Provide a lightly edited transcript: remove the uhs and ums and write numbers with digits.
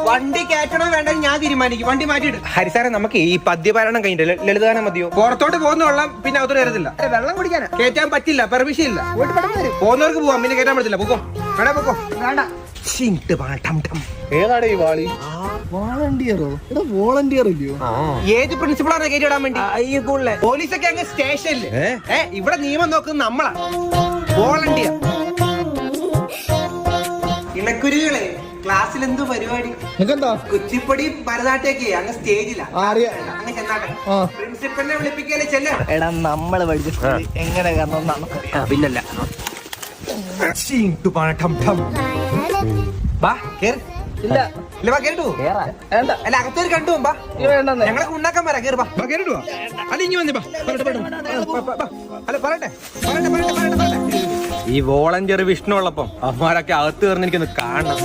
വണ്ടി കയറ്റണോ വേണ്ട ഞാൻ തീരുമാനിക്കും. വണ്ടി മാറ്റിയിട്ട്. ഹരിസാറെ, നമുക്ക് ഈ പദ്യപാരണം കഴിഞ്ഞിട്ട് ലളിതഗാനം മതിയോ? പുറത്തോട്ട് പോകുന്ന വെള്ളം പിന്നെ അകത്തോട്ട് കയറത്തില്ല. വെള്ളം കുടിക്കാനാ? കയറ്റാൻ പറ്റില്ല, പെർമിഷൻ ഇല്ല. പോകുന്നവർക്ക് പോവാം, പിന്നെ കയറ്റാൻ പറ്റില്ല. പൊക്കോ, വേണേ പൊക്കോ. വേണ്ട. ഏതാടെ ഈ വാളി? വോളണ്ടിയറോ? എടാ വോളണ്ടിയർ ഇല്ലയോ? ഏത് പ്രിൻസിപ്പളാണ് കയറ്റി വിടാൻ വേണ്ടി? ഈ സ്കൂളിലെ പോലീസൊക്കെ അങ്ങ് സ്റ്റേഷനില്. ഇവിടെ നിയമം നോക്കുന്നത് നമ്മളാ. വോളണ്ടിയർ. ഇണക്കുരുകളെ, ക്ലാസ്സിൽ എന്ത് പരിപാടി? എന്താ കുച്ചിപ്പൊടി ഭരതനാട്യൊക്കെ അങ്ങ് സ്റ്റേജിലാ. അങ്ങ് ചെന്നാട്ടെ. പ്രിൻസിപ്പലിനെ വിളിപ്പിക്കല്ലേ ചെല്ല. എടാ നമ്മള് പഠിച്ച സ്കൂളിൽ എങ്ങനെ കാരണം നമുക്കറിയാം. പിന്നല്ല. ബാ കേറ്. ഇല്ല ഇല്ല, ബാ കേറിട്ടു. വേണ്ട അല്ല, അകത്തേക്ക് കണ്ടു ബാ. വേണ്ടെന്നേ. ഞങ്ങളെ ഉണ്ടാക്കാൻ പറ. കേറ് ബാ. ബാ കേറിട്ടു. അല്ല, ഇനി വന്നേ ബാ. അല്ല, പറയട്ടെ. ഈ വോളണ്ടിയർ വിഷ്ണു ഉള്ളപ്പം അവന്മാരൊക്കെ അകത്ത് കയറി എനിക്കൊന്ന് കാണണം.